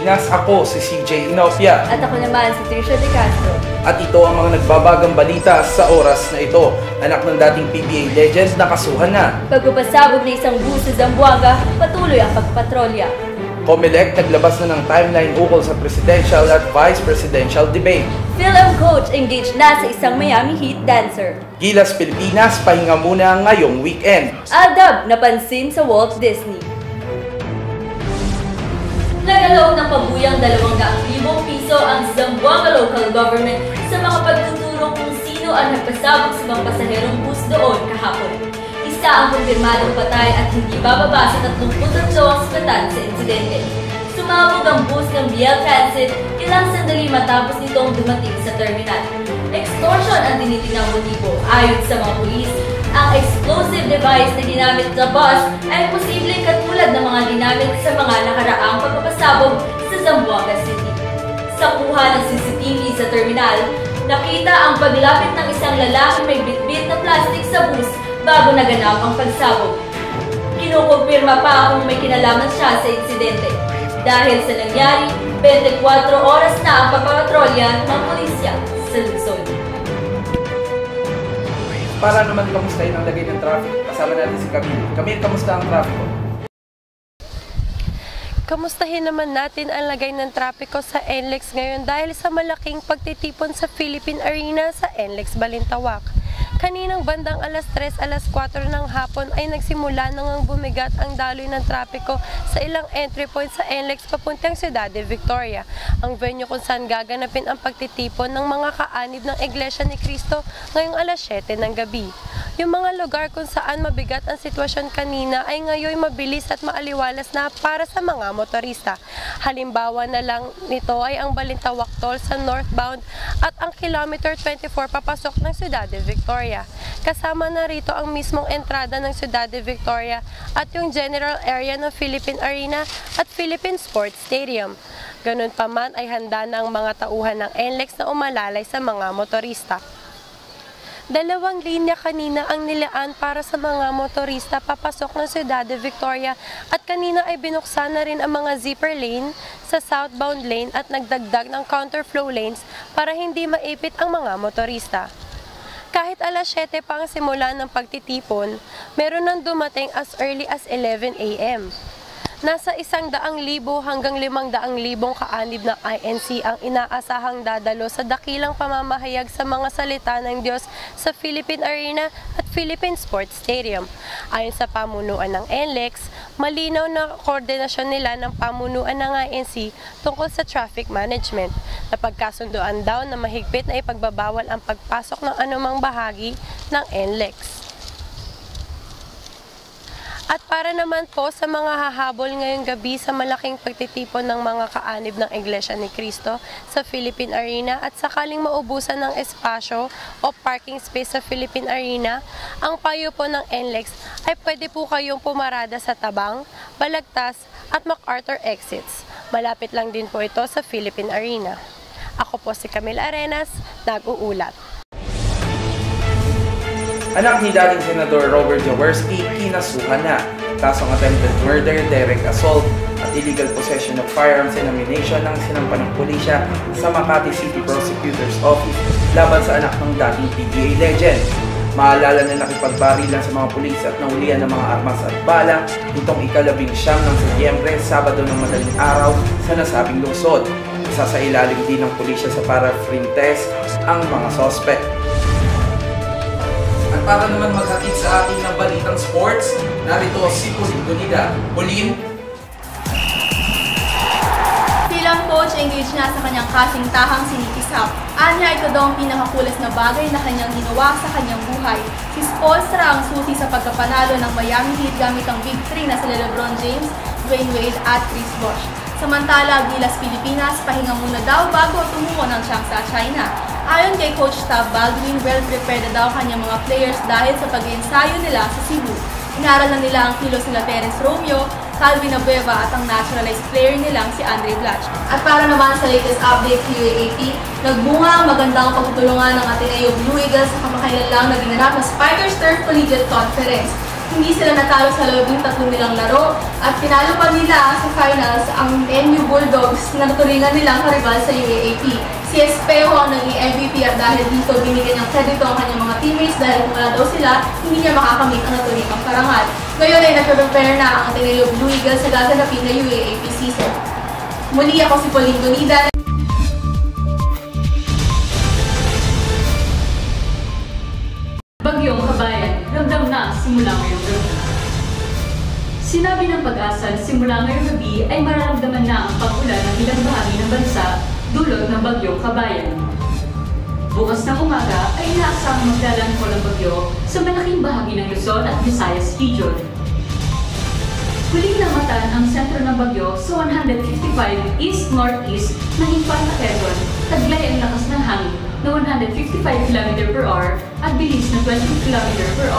Pilipinas. Ako si CJ Inopia. At ako naman si Trisha De Castro. At ito ang mga nagbabagang balita sa oras na ito. Anak ng dating PBA legend na kasuhan na. Pagpapasabog na isang bus sa Zamboanga, patuloy ang pagpatrolya. COMELEC naglabas na ng timeline ukol sa presidential at vice presidential debate. Film coach engaged na sa isang Miami Heat dancer. Gilas Pilipinas, pahinga muna ngayong weekend. Aldab napansin sa Walt Disney. Nagalaw ng pabuyang 200,000 piso ang Zamboanga local government sa mga pagtuturo kung sino ang nagpasabog sa mga pasaherong bus doon kahapon. Isa ang kumpirmadong patay at hindi bababa sa 32 ang sugatan sa insidente. Sumabog ang bus ng BL Transit ilang sandali matapos nitong dumating sa terminal. Extortion ang tinitinang motibo. Ayon sa mga pulis, ang explosive device na ginamit sa bus ay posibleng katulad ng mga ginamit sa mga nakaraang pagpapasabog sa Zamboanga City. Sa kuha ng CCTV sa terminal, nakita ang paglapit ng isang lalaking may bitbit na plastic sa bus bago naganap ang pagsabog. Kinukumpirma pa kung may kinalaman siya sa insidente. Dahil sa nangyari, 24 oras na ang papatrolya ng pulisya sa lungsod. Para naman kamustahin ang lagay ng traffic, kasama natin si Camille. Camille, kamusta ang traffic? Kamustahin naman natin ang lagay ng trapiko sa NLEX ngayon dahil sa malaking pagtitipon sa Philippine Arena sa NLEX Balintawak. Kaninang bandang alas 3, alas 4 ng hapon ay nagsimula nang bumigat ang daloy ng trapiko sa ilang entry points sa NLEX papuntang Ciudad de Victoria, ang venue kung saan gaganapin ang pagtitipon ng mga kaanib ng Iglesia ni Cristo ngayong alas 7 ng gabi. Yung mga lugar kung saan mabigat ang sitwasyon kanina ay ngayon mabilis at maaliwalas na para sa mga motorista. Halimbawa na lang nito ay ang Balintawak Toll sa northbound at ang kilometer 24 papasok ng Ciudad de Victoria. Kasama na rito ang mismong entrada ng Ciudad de Victoria at yung general area ng Philippine Arena at Philippine Sports Stadium. Ganun pa man ay handa na ang mga tauhan ng NLEX na umalalay sa mga motorista. 2 linya kanina ang nilaan para sa mga motorista papasok ng Ciudad de Victoria at kanina ay binuksan na rin ang mga zipper lane sa southbound lane at nagdagdag ng counterflow lanes para hindi maipit ang mga motorista. Kahit alas 7 pa ang simula ng pagtitipon, meron nang dumating as early as 11 a.m. Nasa 100,000 hanggang 500,000 kaanib ng INC ang inaasahang dadalo sa dakilang pamamahayag sa mga salita ng Diyos sa Philippine Arena at Philippine Sports Stadium. Ayon sa pamunuan ng NLEX, malinaw na koordinasyon nila ng pamunuan ng INC tungkol sa traffic management. Napagkasunduan daw na mahigpit na ipagbabawal ang pagpasok ng anumang bahagi ng NLEX. At para naman po sa mga hahabol ngayong gabi sa malaking pagtitipon ng mga kaanib ng Iglesia ni Cristo sa Philippine Arena at sakaling maubusan ng espasyo o parking space sa Philippine Arena, ang payo po ng NLEX ay pwede po kayong pumarada sa Tabang, Balagtas at MacArthur exits. Malapit lang din po ito sa Philippine Arena. Ako po si Camille Arenas, nag-uulat. Anak ni dating Senador Robert Jaworski, kinasuhan na. Kasong attempted murder, direct assault, at illegal possession of firearms and ammunition ng sinampan ng pulisya sa Makati City Prosecutor's Office laban sa anak ng dating PBA legend. Maalala na nakipagbarilan sa mga pulis at naulian ng mga armas at bala itong ika-19 ng Setyembre, Sabado ng madaling araw sa nasabing lungsod. Isa sa ilalim din ng pulisya sa para-free test ang mga sospek. At para naman maghatid sa ating ng balitang sports, narito si Pauline Gonida. Pauline? Film coach engaged na sa kanyang kasintahang si Nicky Sapp. Anya, ito daw ang pinakakulas na bagay na kanyang ginawa sa kanyang buhay. Si Spoelstra ang susi sa pagkapanalo ng Miami Heat gamit ang Big 3 na sila LeBron James, Dwayne Wade at Chris Bosh. Samantala, Gilas Pilipinas, pahinga muna daw bago tumungo ng Changsha, China. Ayon kay Coach Tab Baldwin, well-prepared na daw kanyang mga players dahil sa pag-ensayo nila sa Cebu. Inaral na nila ang kilos nila Terence Romeo, Calvin Abueva at ang naturalized player nilang si Andre Blatch. At para naman sa latest update sa UAAP, nagbunga ang magandang pagtutulungan ng Ateneo Blue Eagles sa kamakailan lang na ginanap na Spikers Turf Collegiate Conference. Hindi sila natalo sa loob ng 3 nilang laro at pinalo pa nila sa finals ang NU Bulldogs na turingan nilang karibal sa UAAP. Si Espejo ang naging MVP at dahil dito binigyan ng kredito ang kanyang mga teammates dahil kung wala daw sila, hindi niya makakamit ang naturingang parangal. Ngayon ay nagpe-prepare na ang Ateneo Blue Eagles sa gaganapin na UAAP season. Muli ako si Pauline Donida. Bagyong Kabayan, ramdam na simula ngayong gabi. Sinabi ng Pag-asa na simula ngayong gabi ay mararamdaman na ang pag-ulan ng ilang bahagi ng bansa dulot ng Bagyong Kabayan. Bukas ng umaga ay inaasahang maglalandfall ang bagyo sa malaking bahagi ng Luzon at Visayas region. Huling namatan ang sentro ng bagyo sa 155 east-northeast ng Infanta Quezon, taglay ang lakas ng hangin na 155 km/h at bilis na 20 km/h.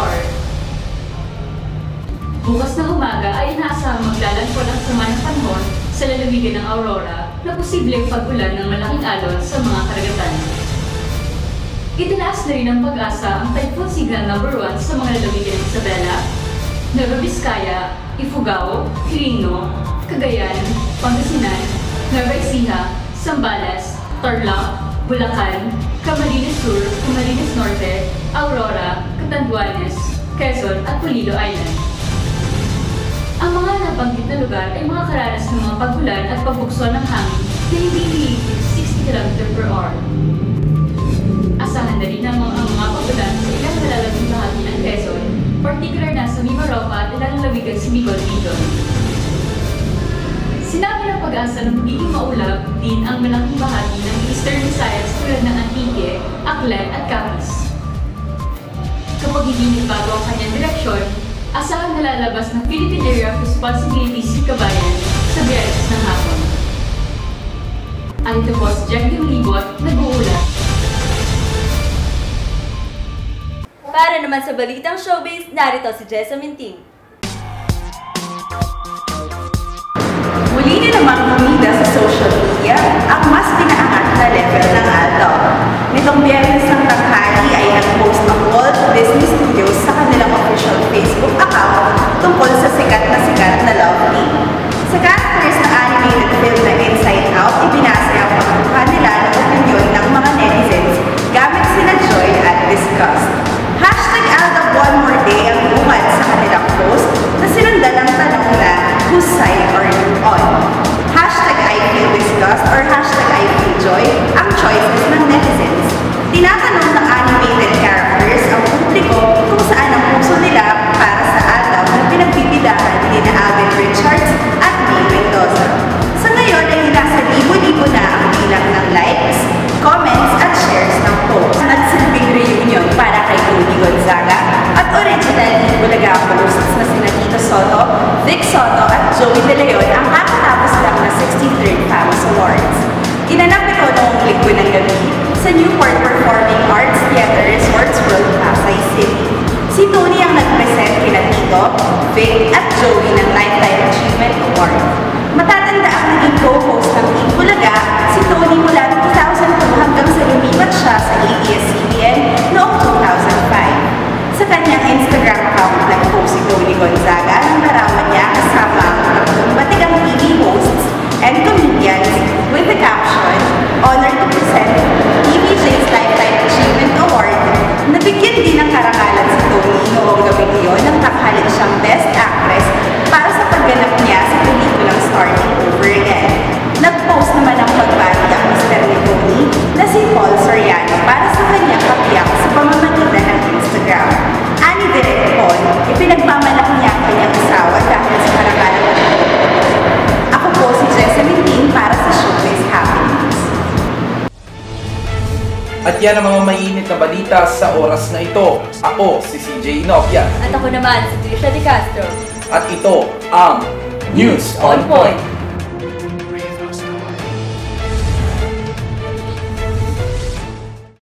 Bukas ng umaga ay inaasahang maglalandfall ang sama ng panahon sa lalawigan ng Aurora na posibleng pag-ulan ng malaking alon sa mga karagatan. Itinaas na rin ng Pag-asa ang Typhoon Signal No. 1 sa mga lalawigan ng Isabela, Nueva Vizcaya, Ifugao, Quirino, Cagayan, Pangasinan, Nueva Ecija, Zambales, Tarlac, Bulacan, Camarines Sur, Camarines Norte, Aurora, Catanduanes, Quezon at Pulido Island. Ang mga nabanggit na lugar ay mga karanas ng mga pag-ulan at pagbukso ng hangin na hindi hihigit 60 km/h. Asahan na rin ang mga pag-ulan sa ilang nalalabing bahagi ng Quezon, particular na sa Mimaropa at ilang lawigan sa Bicol region. Sinabi ng Pag-asa na magiging maulap din ang malaking bahagi ng Eastern Visayas tulad ng Antique, Aklan at Capiz. Kapag hindi nagbago ang kanyang direksyon, asahan na lalabas ng Philippine Area of Responsibility si Kabayan sa Biyernes ng hapon. At ito po si Jack Dimlibot, nag-uulat. Para naman sa balitang showbiz, narito si Jessa Minting. Muli na namang bumida sa social media ang mas pinaangat na level ng Aldo. Nitong Biyernes ng tanghali ay nag-post ang Walt Disney Studios sa kanilang official Facebook account tungkol sa sikat na Love Team. Sa characters ng animated film na Inside Out, ibinasa ang pagkuha nila ng opinion ng mga netizens gamit sina Joy at Disgust. #Aldab One More Day ang bungad sa kanilang post na sinundan ang tanong na whose side are you on? #I feel disgust or #I feel joy ang choices ng netizens. Tinatanong ng animated characters ang publiko kung saan ang puso nila para sa Aldab na pinagbibidahan ni na Alvin Richards at May Mendoza. Sa ngayon ay nasa libo-libo na ang bilang ng likes, comments at shares ng post. Nagsilbing reunion para kay Tony Gonzaga at original Bulaga hosts na sina Tito Soto, Vic Soto at Joey De Leon ang kakatapos lang na 63rd FAMAS Awards. Ginanap ito noong Linggo ng gabi sa Newport Performing Arts Theater Resorts World, Pasay City. Si Tony ang nag-present kina Tito, Vic at Joey ng Lifetime Achievement Award. Matatanda ang naging co-host ng Team Bulaga, si Tony mula 2002 hanggang sa lumipat siya sa ABS-CBN noong 2005. Sa kanyang Instagram account, nag-post si Tony Gonzaga ang larawan niya kasama ang tatlong batigang TV hosts and comedians with the caption, "Honored to present TVJ's Lifetime Achievement Award." Nabigyan din ng karangalan si Tony noong gabi iyon nang tanghalin siyang Best Actress para sa pagganap niya sa pelikulang Starting Over Again. Nag-post naman ang pagbati ang mister ni Tony na si Paul Soriano para sa kanyang kapiyak sa pamamagitan ng Instagram. Ani Direct Paul, ipinagmamalaki niya ang kanyang asawa dahil sa karangalan ng Ako po si Jessa Minting para sa Showbiz Happenings. At yan ang mga mainit na balita sa oras na ito. Ako si CJ Inopia. At ako naman si Trisha De Castro. At ito ang News on Point.